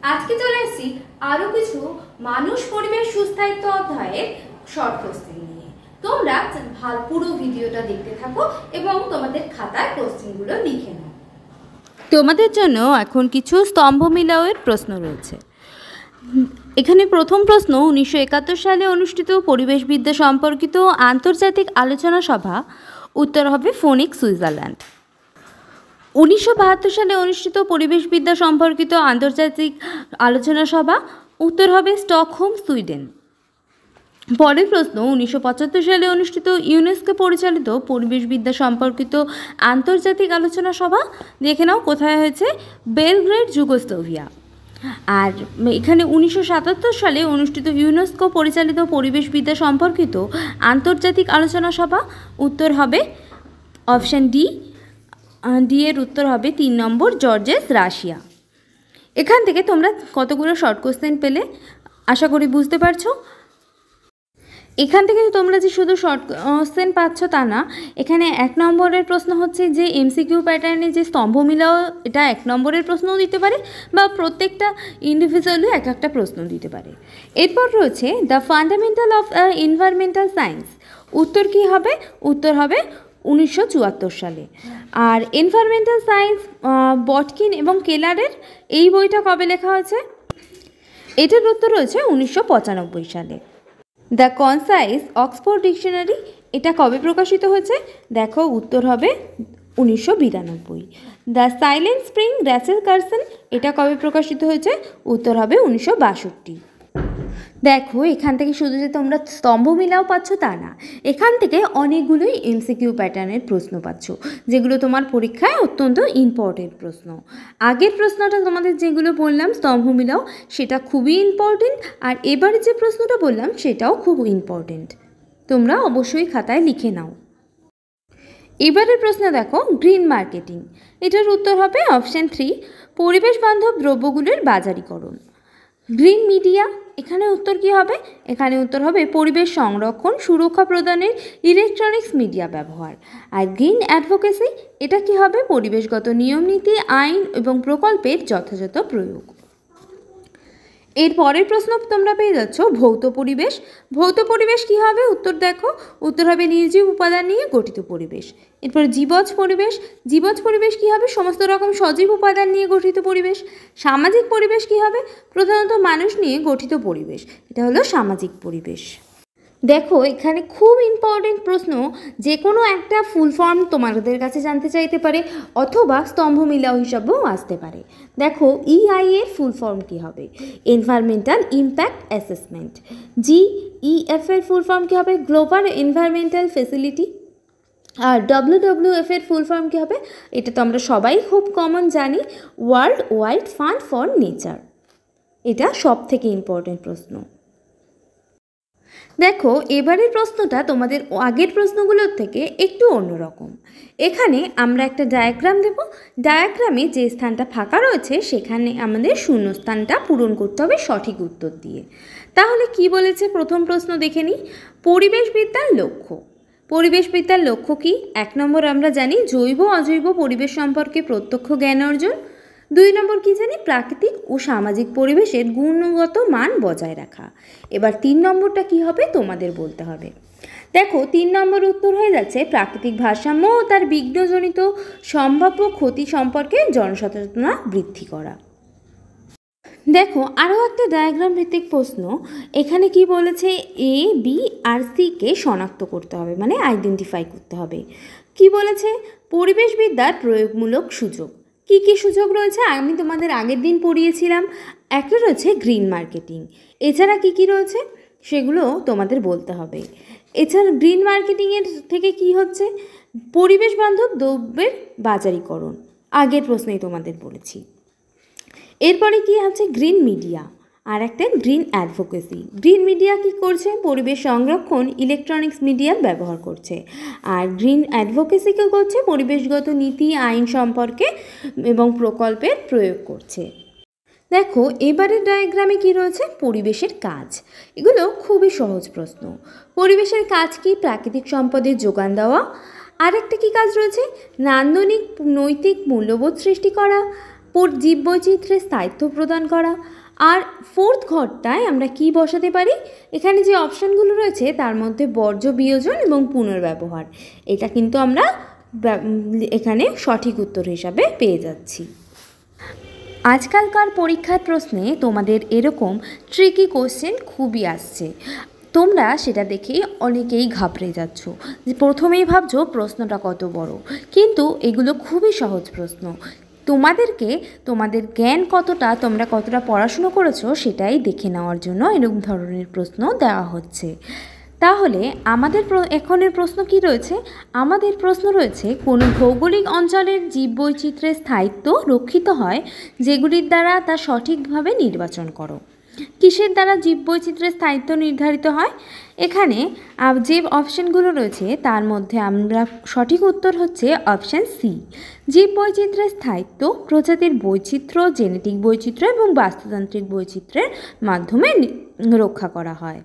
আজকে চলে এসেছি আরো কিছু মানুষ পরিবেশ সুস্থায়িত্ব অধ্যায়ের শর্ট কোশ্চেন নিয়ে। তোমরা পুরো ভিডিওটা দেখতে থাকো এবং তোমাদের খাতায় কোশ্চেনগুলো লিখে নাও। তোমাদের জন্য এখন কিছু স্তম্ভ মিলাওয়ের প্রশ্ন রয়েছে। এখানে প্রথম প্রশ্ন, 1971 সালে অনুষ্ঠিত পরিবেশবিদ্যা সম্পর্কিত আন্তর্জাতিক আলোচনা সভা। উত্তর হবে ফোনিক্স, সুইজারল্যান্ড। 1972 সালে অনুষ্ঠিত পরিবেশবিদ্যা সম্পর্কিত আন্তর্জাতিক আলোচনা সভা। উত্তর হবে স্টকহোম, সুইডেন। পরের প্রশ্ন, 1975 সালে অনুষ্ঠিত ইউনেস্কো পরিচালিত পরিবেশবিদ্যা সম্পর্কিত আন্তর্জাতিক আলোচনা সভা। দেখে নাও কোথায় হয়েছে, বেলগ্রেড, যুগোস্লাভিয়া। আর এখানে 1977 সালে অনুষ্ঠিত ইউনেস্কো পরিচালিত পরিবেশবিদ্যা সম্পর্কিত আন্তর্জাতিক আলোচনা সভা। উত্তর হবে অপশান ডি। ডি এর উত্তর হবে 3 নম্বর, জর্জেস, রাশিয়া। এখান থেকে তোমরা কতগুলো শর্ট কোশ্চেন পেলে আশা করি বুঝতে পারছো। এখান থেকে তোমরা যে শুধু শর্ট কোশ্চেন পাচ্ছ তা না, এখানে 1 নম্বরের প্রশ্ন হচ্ছে যে এমসিকিউ প্যাটার্নে যে স্তম্ভ মিলাও, এটা 1 নম্বরের প্রশ্নও দিতে পারে বা প্রত্যেকটা ইন্ডিভিজুয়ালি একটা প্রশ্ন দিতে পারে। এরপর রয়েছে the fundamental of environmental science. উত্তর কি হবে? উত্তর হবে 1974 সালে। আর এনভায়রনমেন্টাল সায়েন্স বটকিন এবং কেলারের এই বইটা কবে লেখা হয়েছে? এটার উত্তর রয়েছে 1995 সালে। দ্য কনসাইজ অক্সফোর্ড ডিকশনারি, এটা কবে প্রকাশিত হয়েছে? দেখো উত্তর হবে 1992। The Silent Spring, Rachel Carson, এটা কবে প্রকাশিত হয়েছে? উত্তর হবে 1962। দেখো এখান থেকে শুধু যে তোমরা স্তম্ভ মিলাও পাচ্ছ তা না, এখান থেকে অনেকগুলোই এমসিকিউ প্যাটার্নের প্রশ্ন পাচ্ছ, যেগুলো তোমার পরীক্ষায় অত্যন্ত ইম্পর্টেন্ট প্রশ্ন। আগের প্রশ্নটা তোমাদের যেগুলো বললাম স্তম্ভ মিলাও, সেটা খুবই ইম্পর্টেন্ট, আর এবারে যে প্রশ্নটা বললাম সেটাও খুব ইম্পর্টেন্ট। তোমরা অবশ্যই খাতায় লিখে নাও। এবারের প্রশ্ন দেখো, গ্রিন মার্কেটিং, এটার উত্তর হবে অপশান 3, পরিবেশ বান্ধব দ্রব্যগুলির বাজারিকরণ। গ্রিন মিডিয়া, এখানে উত্তর কি হবে? এখানে উত্তর হবে পরিবেশ সংরক্ষণ সুরক্ষা প্রদানের ইলেকট্রনিক্স মিডিয়া ব্যবহার। আর গ্রিন অ্যাডভোকেসি, এটা কি হবে? পরিবেশগত নিয়মনীতি, আইন এবং প্রকল্পের যথাযথ প্রয়োগ। এর পরের প্রশ্ন তোমরা পেয়ে যাচ্ছ ভৌত পরিবেশ। ভৌত পরিবেশ কি হবে? উত্তর দেখো, উত্তর হবে নির্জীব উপাদান নিয়ে গঠিত পরিবেশ। এরপর জীবজ পরিবেশ, জীবজ পরিবেশ কি হবে? সমস্ত রকম সজীব উপাদান নিয়ে গঠিত পরিবেশ। সামাজিক পরিবেশ কি হবে? প্রধানত মানুষ নিয়ে গঠিত পরিবেশ, এটা হলো সামাজিক পরিবেশ। দেখো এখানে খুব ইম্পর্টেন্ট প্রশ্ন, যে কোনো একটা ফুল ফর্ম তোমাদের কাছে জানতে চাইতে পারে, অথবা স্তম্ভ মিলাও হিসাবেও আসতে পারে। দেখো ইআই এর ফুল ফর্ম কী হবে? Environmental impact assessment. জিইএফ এর ফুল ফর্ম কী হবে? Global environmental facility. আর ডব্লিউডব্লিউএফ এর ফুল ফর্ম কী হবে? এটা তো আমরা সবাই খুব কমন জানি, world wide fund for nature. এটা সব থেকে ইম্পর্টেন্ট প্রশ্ন। দেখো এবারের প্রশ্নটা তোমাদের আগের প্রশ্নগুলোর থেকে একটু অন্যরকম। এখানে আমরা একটা ডায়াগ্রাম দেব, ডায়াগ্রামে যে স্থানটা ফাঁকা রয়েছে সেখানে আমাদের শূন্যস্থানটা পূরণ করতে হবে সঠিক উত্তর দিয়ে। তাহলে কি বলেছে প্রথম প্রশ্ন দেখে নিই। পরিবেশবিদ্যার লক্ষ্য। পরিবেশবিদ্যার লক্ষ্য কি? 1 নম্বর আমরা জানি জৈব অজৈব পরিবেশ সম্পর্কে প্রত্যক্ষ জ্ঞান অর্জন। 2 নম্বর কি জানি? প্রাকৃতিক ও সামাজিক পরিবেশের গুণগত মান বজায় রাখা। এবার 3 নম্বরটা কি হবে তোমাদের বলতে হবে। দেখো 3 নম্বর উত্তর হয়ে যাচ্ছে প্রাকৃতিক ভারসাম্য ও তার বিঘ্নজনিত সম্ভাব্য ক্ষতি সম্পর্কে জনসচেতনতা বৃদ্ধি করা। দেখো আরও একটা ডায়াগ্রাম ভিত্তিক প্রশ্ন। এখানে কি বলেছে? এ, বি আর সিকে শনাক্ত করতে হবে, মানে আইডেন্টিফাই করতে হবে। কি বলেছে? পরিবেশবিদ্যার প্রয়োগমূলক সুযোগ। কি কি সুযোগ রয়েছে? আমি তোমাদের আগের দিন পড়িয়েছিলাম। একটা রয়েছে গ্রিন মার্কেটিং। এছাড়া কি কি রয়েছে সেগুলো তোমাদের বলতে হবে। এছাড়া গ্রিন মার্কেটিংয়ের থেকে কি হচ্ছে? পরিবেশ বান্ধব দ্রব্যের বাজারিকরণ, আগের প্রশ্নেই তোমাদের বলেছি। এরপরে কি আছে? গ্রিন মিডিয়া, আর একটা গ্রিন অ্যাডভোকেসি। গ্রিন মিডিয়া কি করছে? পরিবেশ সংরক্ষণ ইলেকট্রনিক্স মিডিয়া ব্যবহার করছে। আর গ্রিন অ্যাডভোকেসি কি করছে? পরিবেশগত নীতি আইন সম্পর্কে এবং প্রকল্পের প্রয়োগ করছে। দেখো এবারের ডায়াগ্রামে কি রয়েছে? পরিবেশের কাজ। এগুলো খুবই সহজ প্রশ্ন। পরিবেশের কাজ কি? প্রাকৃতিক সম্পদের যোগান দেওয়া। আর একটা কি কাজ রয়েছে? নান্দনিক নৈতিক মূল্যবোধ সৃষ্টি করা। জীববৈচিত্র্যের স্থায়িত্ব প্রদান করা। আর ফোর্থ ঘরটায় আমরা কি বসাতে পারি, এখানে যে অপশানগুলো রয়েছে তার মধ্যে বর্জ্য বিয়োজন এবং পুনর্ব্যবহার, এটা কিন্তু আমরা এখানে সঠিক উত্তর হিসাবে পেয়ে যাচ্ছি। আজকালকার পরীক্ষার প্রশ্নে তোমাদের এরকম ট্রিকি কোশ্চেন খুবই আসছে, তোমরা সেটা দেখেই অনেকেই ঘাবড়ে যাচ্ছ, যে প্রথমেই ভাবছো প্রশ্নটা কত বড়, কিন্তু এগুলো খুবই সহজ প্রশ্ন। তোমাদেরকে তোমাদের জ্ঞান কতটা, তোমরা কতটা পড়াশুনো করেছো সেটাই দেখে নেওয়ার জন্য এরকম ধরনের প্রশ্ন দেওয়া হচ্ছে। তাহলে আমাদের এখনের প্রশ্ন কি রয়েছে, আমাদের প্রশ্ন রয়েছে কোনো ভৌগোলিক অঞ্চলের জীববৈচিত্র্যের স্থায়িত্ব রক্ষিত হয় যেগুলির দ্বারা তা সঠিকভাবে নির্বাচন করো। কিসের দ্বারা জীববৈচিত্র্যের স্থায়িত্ব নির্ধারিত হয়, এখানে যে অপশানগুলো রয়েছে তার মধ্যে আমরা সঠিক উত্তর হচ্ছে অপশান সি। জীববৈচিত্র্যের স্থায়িত্ব প্রজাতির বৈচিত্র্য, জেনেটিক বৈচিত্র্য এবং বাস্তুতান্ত্রিক বৈচিত্র্যের মাধ্যমে রক্ষা করা হয়।